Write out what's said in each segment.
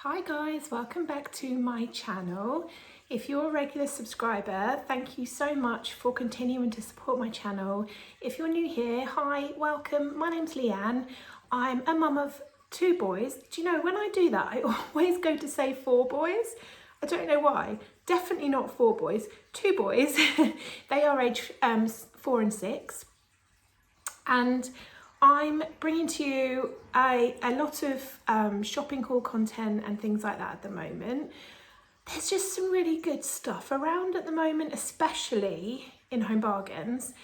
Hi guys, welcome back to my channel. If you're a regular subscriber, thank you so much for continuing to support my channel. If you're new here, hi, welcome. My name's Leanne. I'm a mum of two boys. Do you know, when I do that, I always go to say 4 boys. I don't know why. Definitely not 4 boys, 2 boys. They are age 4 and 6. And I'm bringing to you a lot of shopping haul content and things like that at the moment. There's just some really good stuff around at the moment, especially in Home Bargains.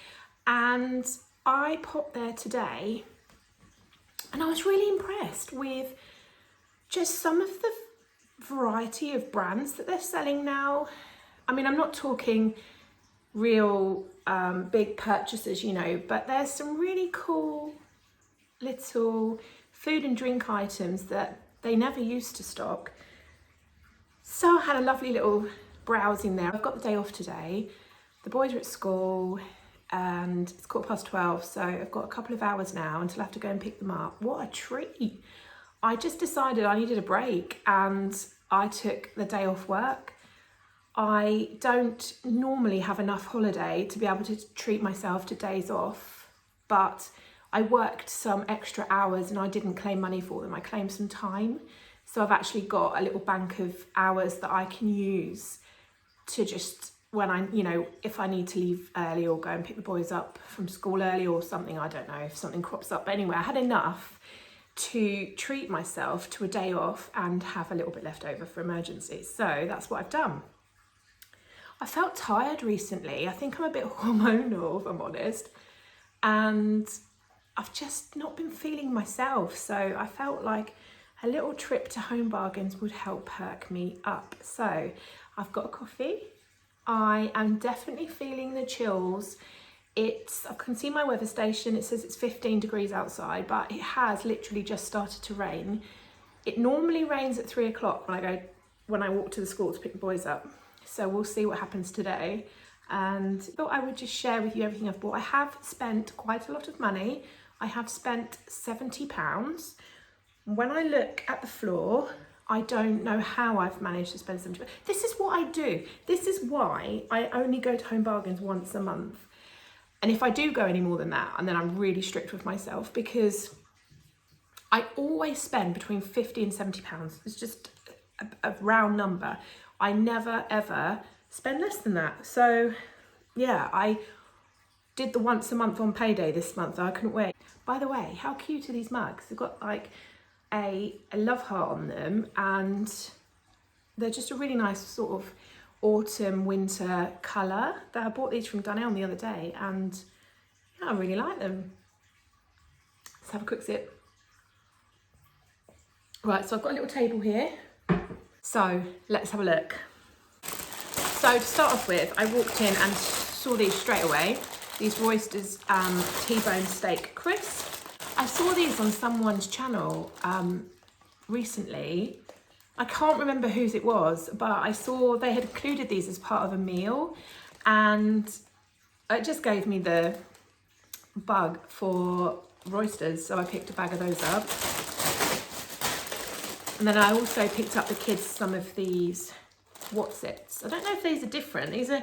And I popped there today and I was really impressed with just some of the variety of brands that they're selling now. I mean, I'm not talking real big purchases, you know, but there's some really cool little food and drink items that they never used to stock. So I had a lovely little browse in there. I've got the day off today. The boys are at school and it's 12:15, so I've got a couple of hours now until I have to go and pick them up. What a treat. I just decided I needed a break and I took the day off work. I don't normally have enough holiday to be able to treat myself to days off, but I worked some extra hours and I didn't claim money for them. I claimed some time. So I've actually got a little bank of hours that I can use to just, when I, you know, if I need to leave early or go and pick the boys up from school early or something, I don't know, if something crops up. But anyway, I had enough to treat myself to a day off and have a little bit left over for emergencies. So that's what I've done. I felt tired recently. I think I'm a bit hormonal, if I'm honest. And I've just not been feeling myself. So I felt like a little trip to Home Bargains would help perk me up. So I've got a coffee. I am definitely feeling the chills. I can see my weather station. It says it's 15 degrees outside, but it has literally just started to rain. It normally rains at 3 o'clock when I walk to the school to pick the boys up. So we'll see what happens today. And thought I would just share with you everything I've bought. I have spent quite a lot of money. I have spent £70. When I look at the floor, I don't know how I've managed to spend £70. This is what I do. This is why I only go to Home Bargains once a month. And if I do go any more than that, and then I'm really strict with myself, because I always spend between £50 and £70. It's just a round number. I never ever spend less than that. So yeah, I did the once a month on payday this month. I couldn't wait. By the way, how cute are these mugs? They've got like a love heart on them and they're just a really nice sort of autumn winter colour. I bought these from Dunelm the other day and yeah, I really like them. Let's have a quick sip. Right, so I've got a little table here. So let's have a look. So to start off with, I walked in and saw these straight away. These Roysters T-bone steak crisp. I saw these on someone's channel recently. I can't remember whose it was, but I saw they had included these as part of a meal and it just gave me the bug for Roysters, so I picked a bag of those up. And then I also picked up the kids some of these Wotsits. I don't know if these are different. These are,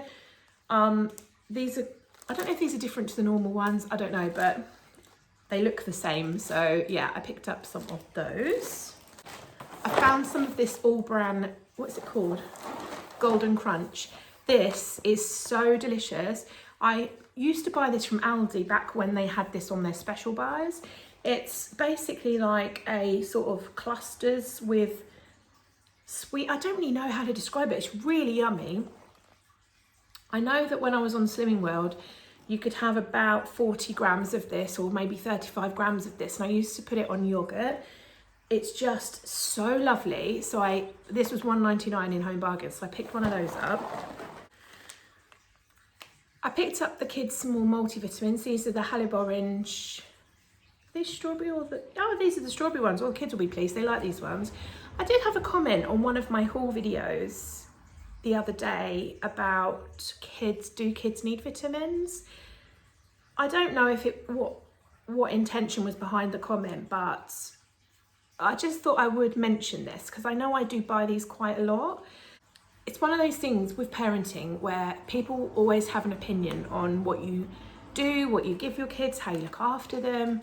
I don't know if these are different to the normal ones. I don't know, but they look the same. So yeah, I picked up some of those. I found some of this All-Bran, what's it called? Golden Crunch. This is so delicious. I used to buy this from Aldi back when they had this on their special buys. It's basically like a sort of clusters with sweet, I don't really know how to describe it. It's really yummy. I know that when I was on Slimming World, you could have about 40 grams of this or maybe 35 grams of this. And I used to put it on yogurt. It's just so lovely. So this was £1.99 in Home Bargains. So I picked one of those up. I picked up the kids some more multivitamins. These are the Halib Orange. Are these strawberry or these are the strawberry ones. All the kids will be pleased. They like these ones. I did have a comment on one of my haul videos the other day about do kids need vitamins? I don't know if what intention was behind the comment, but I just thought I would mention this because I know I do buy these quite a lot. It's one of those things with parenting where people always have an opinion on what you do, what you give your kids, how you look after them.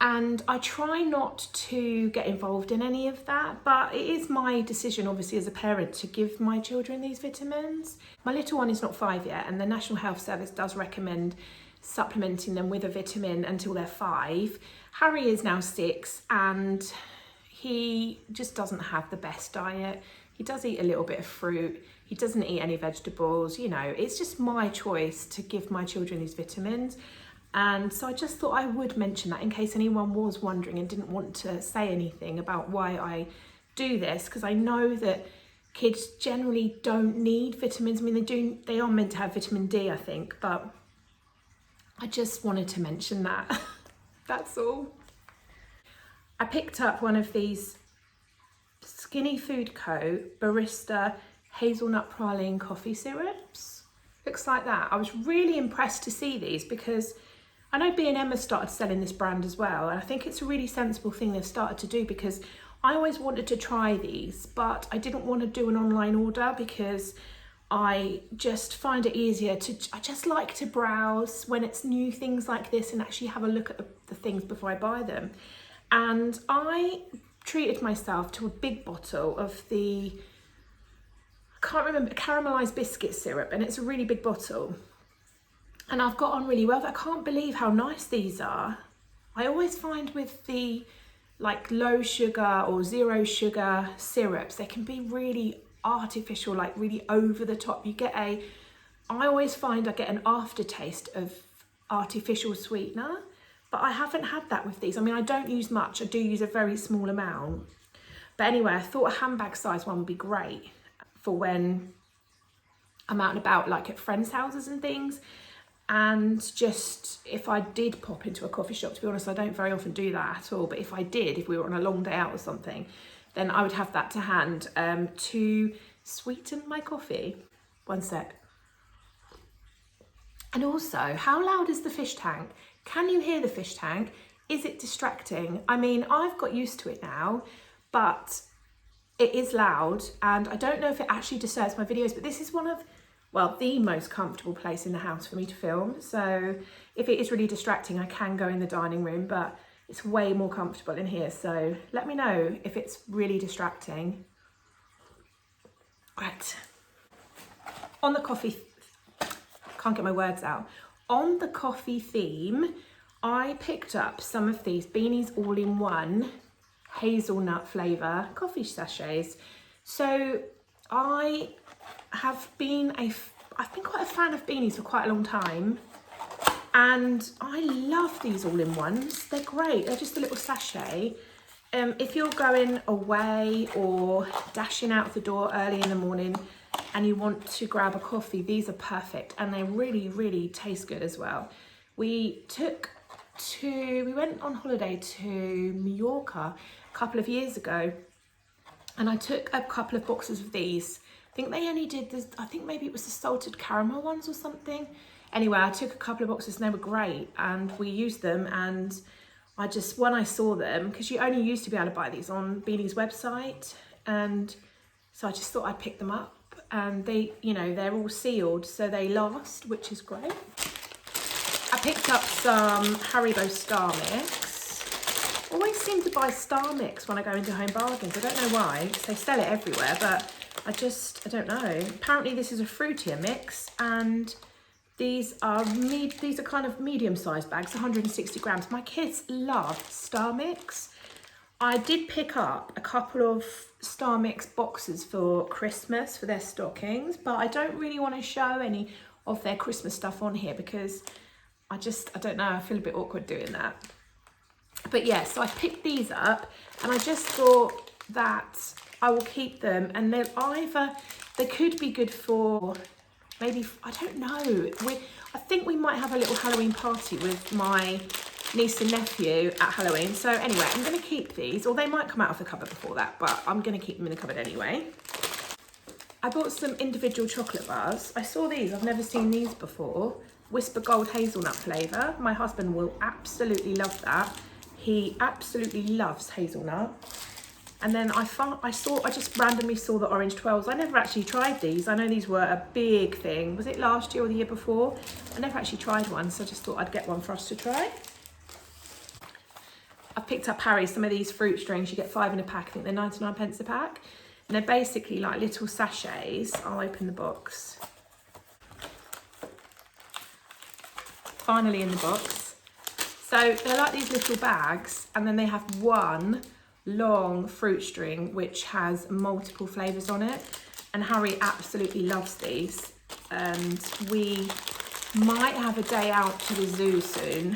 And I try not to get involved in any of that, but it is my decision, obviously, as a parent to give my children these vitamins. My little one is not 5 yet, and the National Health Service does recommend supplementing them with a vitamin until they're 5. Harry is now 6, and he just doesn't have the best diet. He does eat a little bit of fruit. He doesn't eat any vegetables. You know, it's just my choice to give my children these vitamins. And so I just thought I would mention that in case anyone was wondering and didn't want to say anything about why I do this, because I know that kids generally don't need vitamins. I mean, they are meant to have vitamin D, I think, but I just wanted to mention that. That's all. I picked up one of these Skinny Food Co. Barista Hazelnut Praline coffee syrups. Looks like that. I was really impressed to see these because I know B&M has started selling this brand as well, and I think it's a really sensible thing they've started to do because I always wanted to try these, but I didn't want to do an online order because I just find it easier I just like to browse when it's new things like this and actually have a look at the things before I buy them. And I treated myself to a big bottle of I can't remember, caramelized biscuit syrup, and it's a really big bottle. And I've got on really well. I can't believe how nice these are. I always find with the like low sugar or zero sugar syrups, they can be really artificial, like really over the top. I always find I get an aftertaste of artificial sweetener, but I haven't had that with these. I mean, I don't use much. I do use a very small amount. But anyway, I thought a handbag size one would be great for when I'm out and about, like at friends' houses and things. And just if I did pop into a coffee shop, to be honest, I don't very often do that at all. But if I did, if we were on a long day out or something, then I would have that to hand to sweeten my coffee. One sec. And also, how loud is the fish tank? Can you hear the fish tank? Is it distracting? I mean, I've got used to it now, but it is loud, and I don't know if it actually disturbs my videos, but this is one of, well, the most comfortable place in the house for me to film. So if it is really distracting, I can go in the dining room, but it's way more comfortable in here. So let me know if it's really distracting. Right. On the coffee, can't get my words out. On the coffee theme, I picked up some of these Beanies All-in-One hazelnut flavour coffee sachets. So I've been quite a fan of Beanies for quite a long time, and I love these all-in-ones. They're great. They're just a little sachet. If you're going away or dashing out the door early in the morning and you want to grab a coffee, these are perfect, and they really, really taste good as well. We went on holiday to Mallorca a couple of years ago, and I took a couple of boxes of these. I think they only did this, I think maybe it was the salted caramel ones or something. Anyway, I took a couple of boxes and they were great, and we used them, and when I saw them, because you only used to be able to buy these on Beanie's website, and so I just thought I'd pick them up, and they, you know, they're all sealed, so they last, which is great. I picked up some Haribo Star Mix. Always seem to buy Star Mix when I go into Home Bargains. I don't know why, because they sell it everywhere, but I don't know. Apparently this is a fruitier mix, and these are kind of medium-sized bags, 160 grams. My kids love Star Mix. I did pick up a couple of Star Mix boxes for Christmas for their stockings, but I don't really want to show any of their Christmas stuff on here because I don't know, I feel a bit awkward doing that. But yeah, so I picked these up, and I just thought that I will keep them, and they could be good for maybe, I don't know. I think we might have a little Halloween party with my niece and nephew at Halloween. So anyway, I'm going to keep these, or they might come out of the cupboard before that, but I'm going to keep them in the cupboard anyway. I bought some individual chocolate bars. I saw these, I've never seen these before. Whisper Gold hazelnut flavour. My husband will absolutely love that. He absolutely loves hazelnut. And then I just randomly saw the orange 12s. I never actually tried these. I know these were a big thing. Was it last year or the year before? I never actually tried one, so I just thought I'd get one for us to try. I picked up Harry some of these fruit strings. You get 5 in a pack. I think they're 99p a pack. And they're basically like little sachets. I'll open the box. Finally in the box. So they're like these little bags, and then they have one long fruit string which has multiple flavours on it, and Harry absolutely loves these. And we might have a day out to the zoo soon,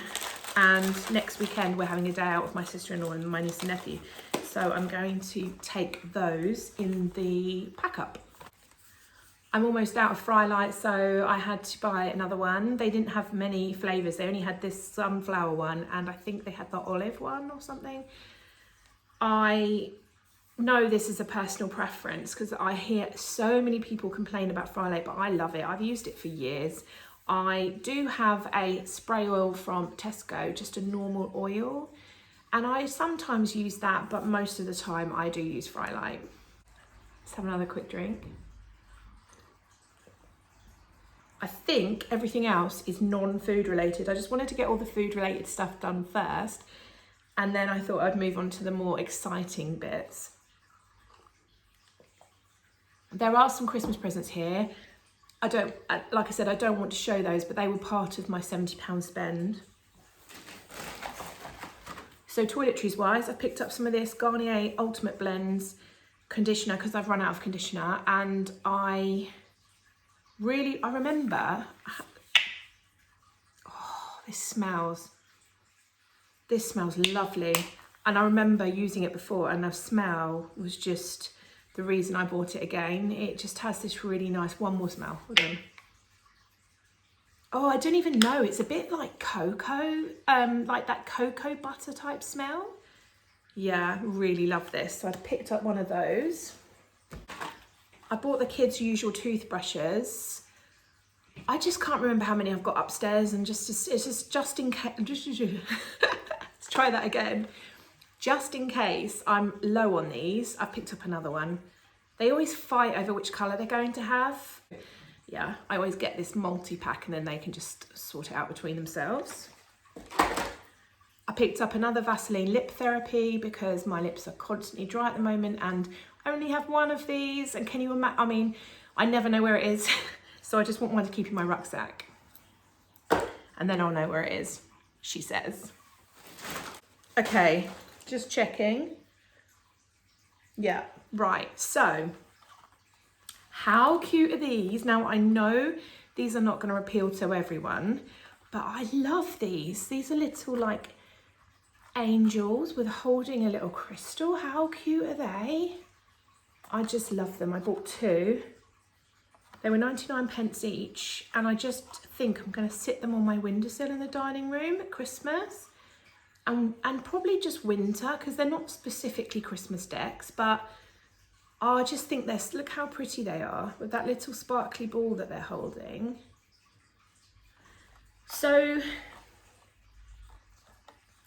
and next weekend we're having a day out with my sister-in-law and my niece and nephew, so I'm going to take those in the pack up. I'm almost out of Fry Light, so I had to buy another one. They didn't have many flavours. They only had this sunflower one, and I think they had the olive one or something. I know this is a personal preference because I hear so many people complain about Fry Light, but I love it. I've used it for years. I do have a spray oil from Tesco, just a normal oil, and I sometimes use that, but most of the time I do use Fry Light. Let's have another quick drink. I think everything else is non-food related. I just wanted to get all the food related stuff done first, and then I thought I'd move on to the more exciting bits. There are some Christmas presents here. Like I said, I don't want to show those, but they were part of my £70 spend. So toiletries wise, I picked up some of this Garnier Ultimate Blends conditioner because I've run out of conditioner, and I remember, oh, this smells lovely. And I remember using it before, and the smell was just the reason I bought it again. It just has this really nice, one more smell. Hold on. Oh, I don't even know. It's a bit like cocoa, like that cocoa butter type smell. Yeah, really love this. So I picked up one of those. I bought the kids' usual toothbrushes. I just can't remember how many I've got upstairs, and it's just in case. Let's try that again. Just in case I'm low on these, I picked up another one. They always fight over which colour they're going to have. Yeah, I always get this multi-pack, and then they can just sort it out between themselves. I picked up another Vaseline lip therapy because my lips are constantly dry at the moment, and I only have one of these. And can you imagine? I mean, I never know where it is, so I just want one to keep in my rucksack, and then I'll know where it is, she says. Okay, just checking. Yeah, right. So, how cute are these? Now, I know these are not going to appeal to everyone, but I love these. These are little like angels with holding a little crystal. How cute are they? I just love them. I bought 2. They were 99p each, and I just think I'm going to sit them on my windowsill in the dining room at Christmas, and probably just winter, because they're not specifically Christmas decks, but I just think look how pretty they are with that little sparkly ball that they're holding. So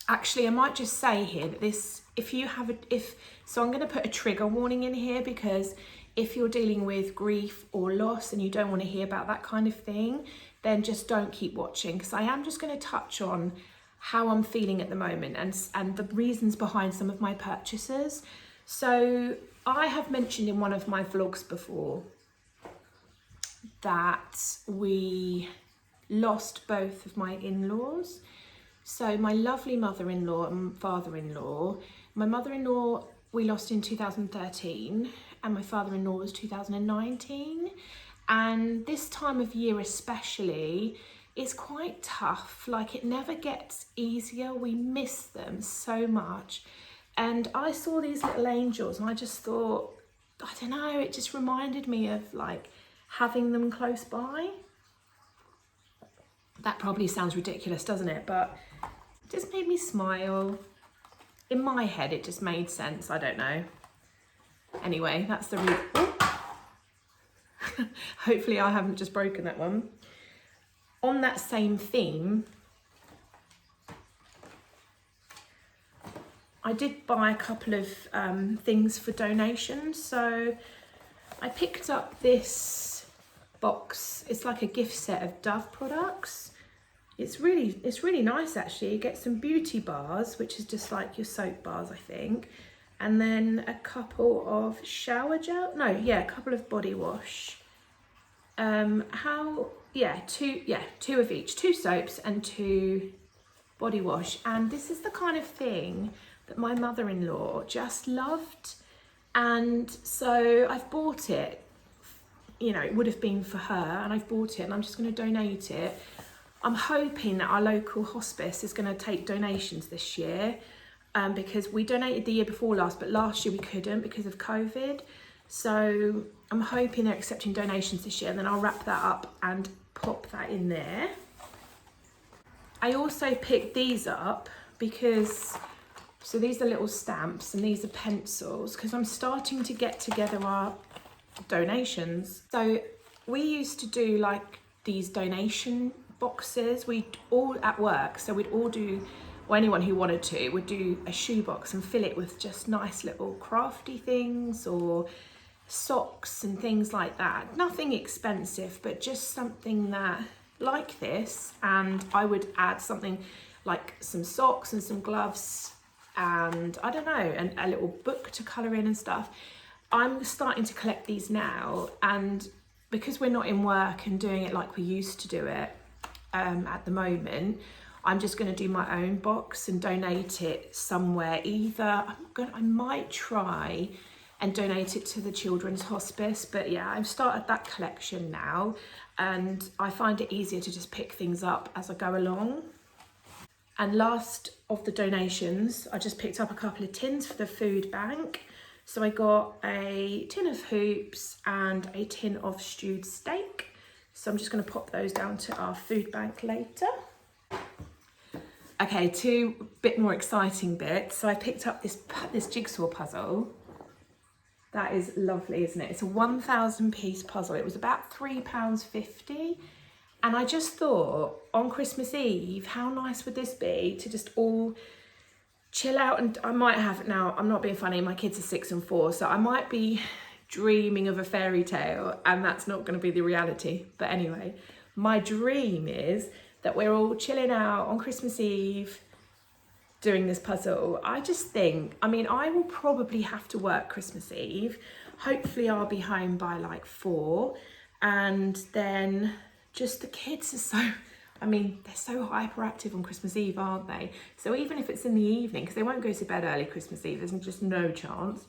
actually, I might just say here that this, so I'm going to put a trigger warning in here, because if you're dealing with grief or loss and you don't want to hear about that kind of thing, then just don't keep watching, because I am just going to touch on how I'm feeling at the moment and the reasons behind some of my purchases. So I have mentioned in one of my vlogs before that we lost both of my in-laws. So my lovely mother-in-law and father-in-law. My mother-in-law we lost in 2013, and my father-in-law was 2019. And this time of year especially is quite tough. Like, it never gets easier. We miss them so much. And I saw these little angels, and I just thought, I don't know, it just reminded me of like having them close by. That probably sounds ridiculous, doesn't it? But it just made me smile. In my head, it just made sense. I don't know. Anyway, that's the reason. Hopefully I haven't just broken that one. On that same theme, I did buy a couple of things for donations. So I picked up this box. It's like a gift set of Dove products. It's really nice actually. You get some beauty bars, which is just like your soap bars, I think. And then a couple of shower gel. No, yeah, a couple of body wash. Two of each. 2 soaps and 2 body wash. And this is the kind of thing that my mother-in-law just loved. And so I've bought it. You know, it would have been for her, and I've bought it and I'm just going to donate it. I'm hoping that our local hospice is going to take donations this year, because we donated the year before last, but last year we couldn't because of COVID. So I'm hoping they're accepting donations this year, and then I'll wrap that up and pop that in there. I also picked these up because, so these are little stamps and these are pencils, because I'm starting to get together our donations. So we used to do like these donation boxes. We'd all at work, so we'd all do, or anyone who wanted to would do a shoebox and fill it with just nice little crafty things or socks and things like that. Nothing expensive, but just something that like this. And I would add something like some socks and some gloves and I don't know, and a little book to colour in and stuff. I'm starting to collect these now, and because we're not in work and doing it like we used to do it at the moment, I'm just going to do my own box and donate it somewhere. Either I might try and donate it to the Children's Hospice, but yeah, I've started that collection now, and I find it easier to just pick things up as I go along. And last of the donations, I just picked up a couple of tins for the food bank. So I got a tin of hoops and a tin of stewed steak. So I'm just going to pop those down to our food bank later. Okay, 2 bit more exciting bits. So I picked up this jigsaw puzzle. That is lovely, isn't it? It's a 1,000 piece puzzle. It was about £3.50. And I just thought on Christmas Eve, how nice would this be to just all chill out. And I might have, now I'm not being funny, my kids are 6 and 4, so I might be dreaming of a fairy tale and that's not going to be the reality. But anyway, my dream is that we're all chilling out on Christmas Eve doing this puzzle. I just think, I mean, I will probably have to work Christmas Eve. Hopefully I'll be home by like 4, and then just the kids are so, I mean, they're so hyperactive on Christmas Eve, aren't they? So even if it's in the evening, because they won't go to bed early Christmas Eve, there's just no chance.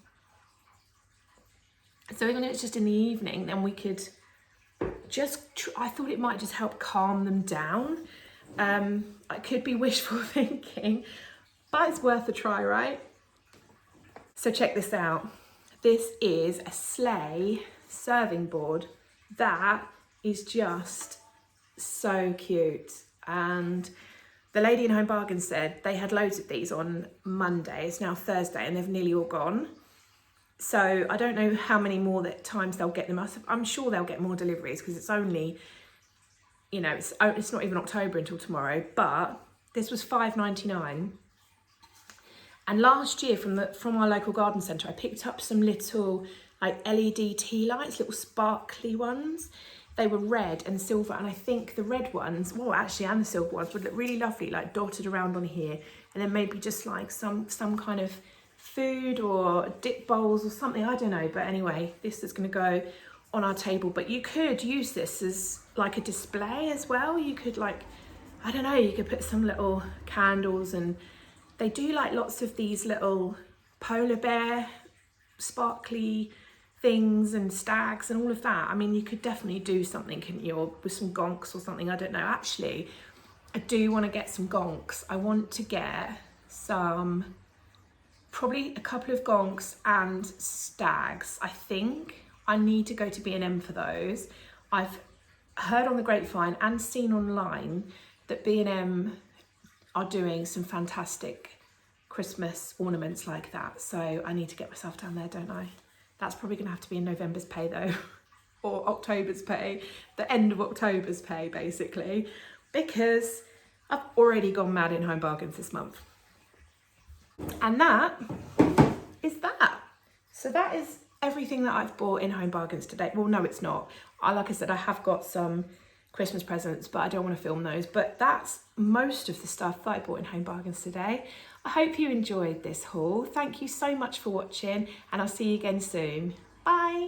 So even if it's just in the evening, then we could just, I thought it might just help calm them down. It could be wishful thinking, but it's worth a try, right? So check this out. This is a sleigh serving board. That is just so cute. And the lady in Home Bargains said they had loads of these on Monday. It's now Thursday and they've nearly all gone. So I don't know how many more times they'll get them. I'm sure they'll get more deliveries because it's only, you know, it's not even October until tomorrow. But this was £5.99. And last year from our local garden centre, I picked up some little like LED tea lights, little sparkly ones. They were red and silver, and I think the red ones, well actually, and the silver ones would look really lovely, like dotted around on here, and then maybe just like some kind of food or dip bowls or something, I don't know. But anyway, this is going to go on our table. But you could use this as like a display as well. You could like, I don't know, you could put some little candles, and they do like lots of these little polar bear sparkly things and stags and all of that. I mean, you could definitely do something, couldn't you, or with some gonks or something, I don't know. Actually, I do want to get some gonks. I want to get some, probably a couple of gonks and stags. I think I need to go to B&M for those. I've heard on the grapevine and seen online that B&M are doing some fantastic Christmas ornaments like that. So I need to get myself down there, don't I? That's probably going to have to be in November's pay though, or October's pay, the end of October's pay basically, because I've already gone mad in Home Bargains this month. And that is that. So that is everything that I've bought in Home Bargains today. Well, no, it's not. Like I said, I have got some Christmas presents, but I don't want to film those. But that's most of the stuff that I bought in Home Bargains today. I hope you enjoyed this haul. Thank you so much for watching, and I'll see you again soon. Bye.